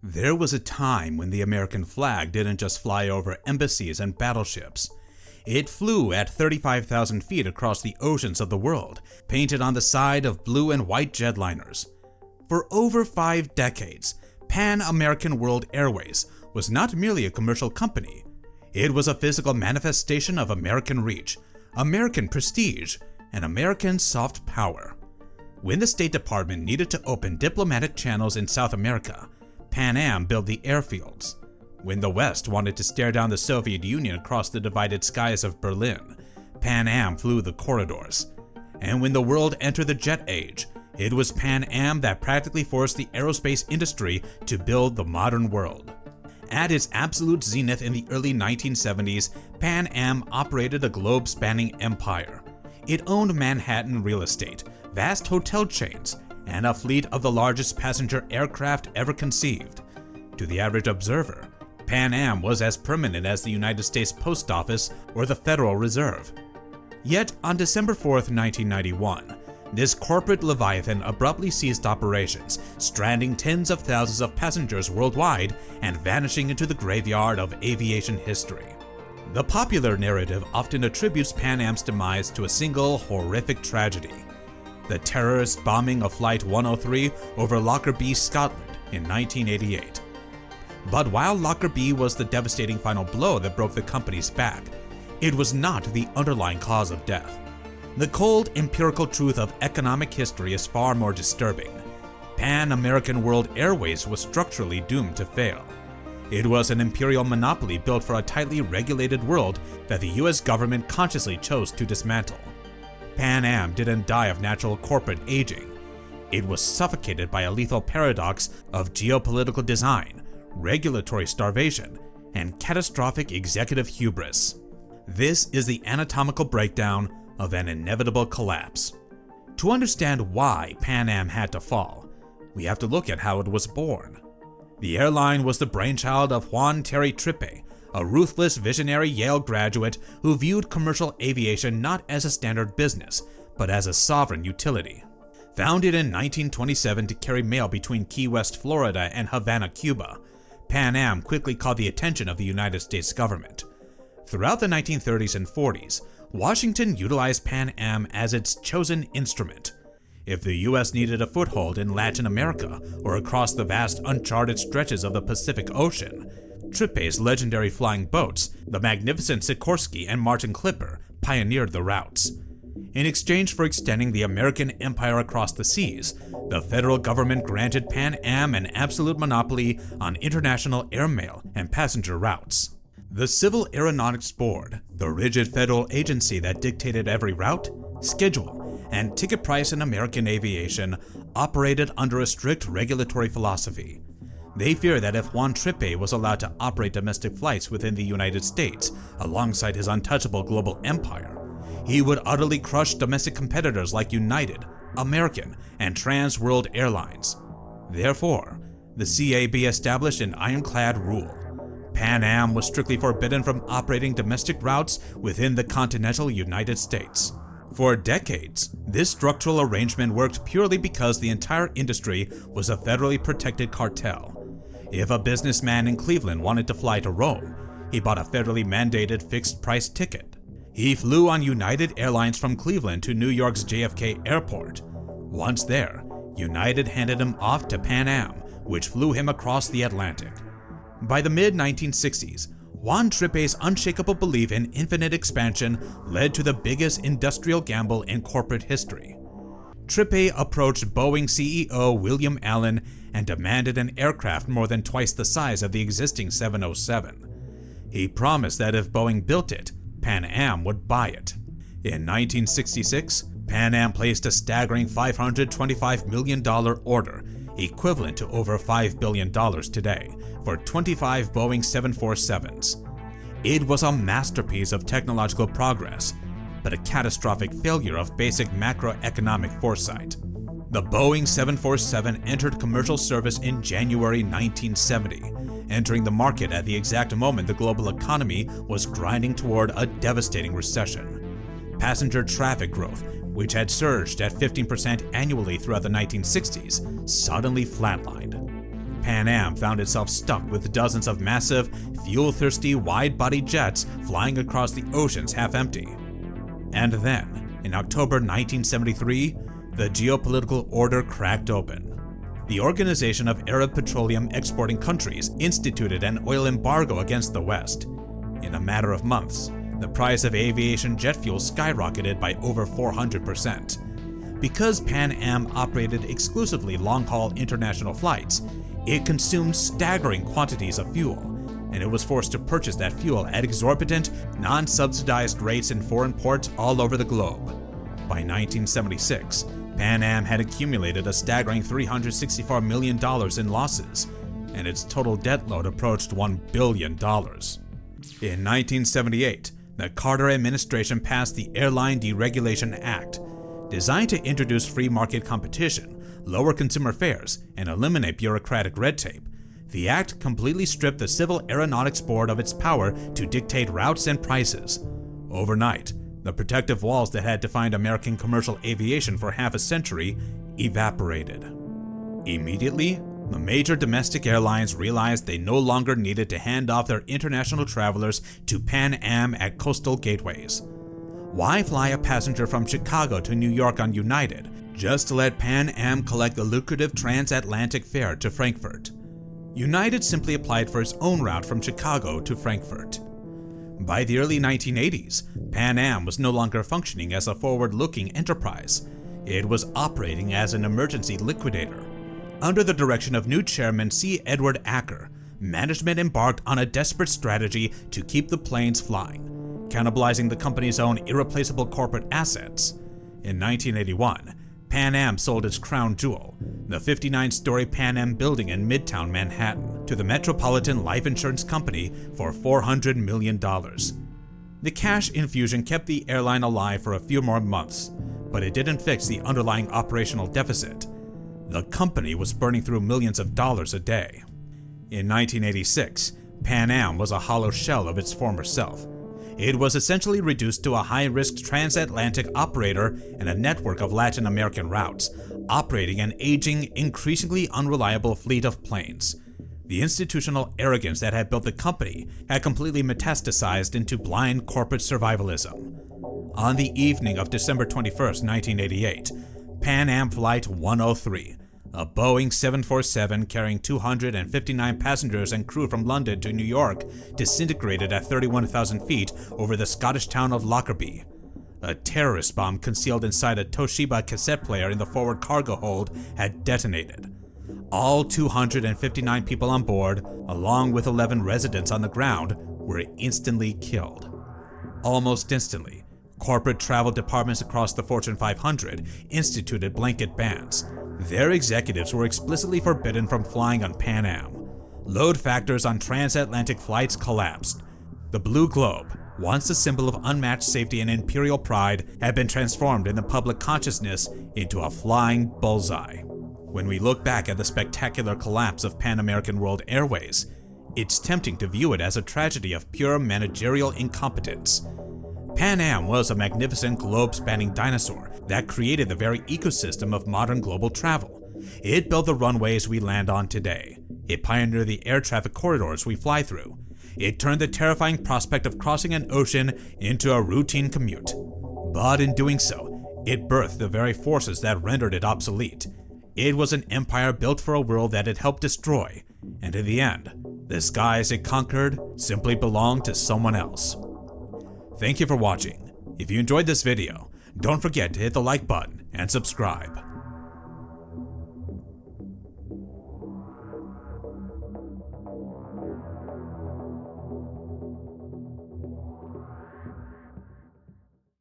There was a time when the American flag didn't just fly over embassies and battleships. It flew at 35,000 feet across the oceans of the world, painted on the side of blue and white jetliners. For over 5 decades, Pan American World Airways was not merely a commercial company. It was a physical manifestation of American reach, American prestige, and American soft power. When the State Department needed to open diplomatic channels in South America, Pan Am built the airfields. When the West wanted to stare down the Soviet Union across the divided skies of Berlin, Pan Am flew the corridors. And when the world entered the jet age, it was Pan Am that practically forced the aerospace industry to build the modern world. At its absolute zenith in the early 1970s, Pan Am operated a globe-spanning empire. It owned Manhattan real estate, vast hotel chains, and a fleet of the largest passenger aircraft ever conceived. To the average observer, Pan Am was as permanent as the United States Post Office or the Federal Reserve. Yet, on December 4, 1991, this corporate leviathan abruptly ceased operations, stranding tens of thousands of passengers worldwide and vanishing into the graveyard of aviation history. The popular narrative often attributes Pan Am's demise to a single horrific tragedy: the terrorist bombing of Flight 103 over Lockerbie, Scotland in 1988. But while Lockerbie was the devastating final blow that broke the company's back, it was not the underlying cause of death. The cold, empirical truth of economic history is far more disturbing. Pan American World Airways was structurally doomed to fail. It was an imperial monopoly built for a tightly regulated world that the US government consciously chose to dismantle. Pan Am didn't die of natural corporate aging. It was suffocated by a lethal paradox of geopolitical design, regulatory starvation, and catastrophic executive hubris. This is the anatomical breakdown of an inevitable collapse. To understand why Pan Am had to fall, we have to look at how it was born. The airline was the brainchild of Juan Terry Trippe, a ruthless visionary Yale graduate who viewed commercial aviation not as a standard business, but as a sovereign utility. Founded in 1927 to carry mail between Key West, Florida and Havana, Cuba, Pan Am quickly caught the attention of the United States government. Throughout the 1930s and 40s, Washington utilized Pan Am as its chosen instrument. If the US needed a foothold in Latin America or across the vast uncharted stretches of the Pacific Ocean, Trippe's legendary flying boats, the magnificent Sikorsky and Martin Clipper, pioneered the routes. In exchange for extending the American empire across the seas, the federal government granted Pan Am an absolute monopoly on international airmail and passenger routes. The Civil Aeronautics Board, the rigid federal agency that dictated every route, schedule, and ticket price in American aviation, operated under a strict regulatory philosophy. They feared that if Juan Trippe was allowed to operate domestic flights within the United States alongside his untouchable global empire, he would utterly crush domestic competitors like United, American, and Trans World Airlines. Therefore, the CAB established an ironclad rule. Pan Am was strictly forbidden from operating domestic routes within the continental United States. For decades, this structural arrangement worked purely because the entire industry was a federally protected cartel. If a businessman in Cleveland wanted to fly to Rome, he bought a federally mandated fixed-price ticket. He flew on United Airlines from Cleveland to New York's JFK Airport. Once there, United handed him off to Pan Am, which flew him across the Atlantic. By the mid-1960s, Juan Trippe's unshakable belief in infinite expansion led to the biggest industrial gamble in corporate history. Trippe approached Boeing CEO William Allen and demanded an aircraft more than twice the size of the existing 707. He promised that if Boeing built it, Pan Am would buy it. In 1966, Pan Am placed a staggering $525 million order, equivalent to over $5 billion today, for 25 Boeing 747s. It was a masterpiece of technological progress, but a catastrophic failure of basic macroeconomic foresight. The Boeing 747 entered commercial service in January 1970, entering the market at the exact moment the global economy was grinding toward a devastating recession. Passenger traffic growth, which had surged at 15% annually throughout the 1960s, suddenly flatlined. Pan Am found itself stuck with dozens of massive, fuel-thirsty, wide-body jets flying across the oceans half-empty. And then, in October 1973, the geopolitical order cracked open. The Organization of Arab Petroleum Exporting Countries instituted an oil embargo against the West. In a matter of months, the price of aviation jet fuel skyrocketed by over 400%. Because Pan Am operated exclusively long-haul international flights, it consumed staggering quantities of fuel, and it was forced to purchase that fuel at exorbitant, non-subsidized rates in foreign ports all over the globe. By 1976, Pan Am had accumulated a staggering $364 million in losses, and its total debt load approached $1 billion. In 1978, the Carter administration passed the Airline Deregulation Act, designed to introduce free market competition, lower consumer fares, and eliminate bureaucratic red tape. The act completely stripped the Civil Aeronautics Board of its power to dictate routes and prices. Overnight, the protective walls that had defined American commercial aviation for half a century evaporated. Immediately, the major domestic airlines realized they no longer needed to hand off their international travelers to Pan Am at coastal gateways. Why fly a passenger from Chicago to New York on United just to let Pan Am collect the lucrative transatlantic fare to Frankfurt? United simply applied for its own route from Chicago to Frankfurt. By the early 1980s, Pan Am was no longer functioning as a forward-looking enterprise. It was operating as an emergency liquidator. Under the direction of new chairman C. Edward Acker, management embarked on a desperate strategy to keep the planes flying, cannibalizing the company's own irreplaceable corporate assets. In 1981, Pan Am sold its crown jewel, the 59-story Pan Am building in Midtown Manhattan, to the Metropolitan Life Insurance Company for $400 million. The cash infusion kept the airline alive for a few more months, but it didn't fix the underlying operational deficit. The company was burning through millions of dollars a day. In 1986, Pan Am was a hollow shell of its former self. It was essentially reduced to a high-risk transatlantic operator and a network of Latin American routes, operating an aging, increasingly unreliable fleet of planes. The institutional arrogance that had built the company had completely metastasized into blind corporate survivalism. On the evening of December 21, 1988, Pan Am Flight 103, a Boeing 747 carrying 259 passengers and crew from London to New York, disintegrated at 31,000 feet over the Scottish town of Lockerbie. A terrorist bomb concealed inside a Toshiba cassette player in the forward cargo hold had detonated. All 259 people on board, along with 11 residents on the ground, were instantly killed. Almost instantly, corporate travel departments across the Fortune 500 instituted blanket bans. Their executives were explicitly forbidden from flying on Pan Am. Load factors on transatlantic flights collapsed. The blue globe, once a symbol of unmatched safety and imperial pride, had been transformed in the public consciousness into a flying bullseye. When we look back at the spectacular collapse of Pan American World Airways, it's tempting to view it as a tragedy of pure managerial incompetence. Pan Am was a magnificent globe-spanning dinosaur that created the very ecosystem of modern global travel. It built the runways we land on today. It pioneered the air traffic corridors we fly through. It turned the terrifying prospect of crossing an ocean into a routine commute. But in doing so, it birthed the very forces that rendered it obsolete. It was an empire built for a world that it helped destroy, and in the end, the skies it conquered simply belonged to someone else. Thank you for watching. If you enjoyed this video, don't forget to hit the like button and subscribe.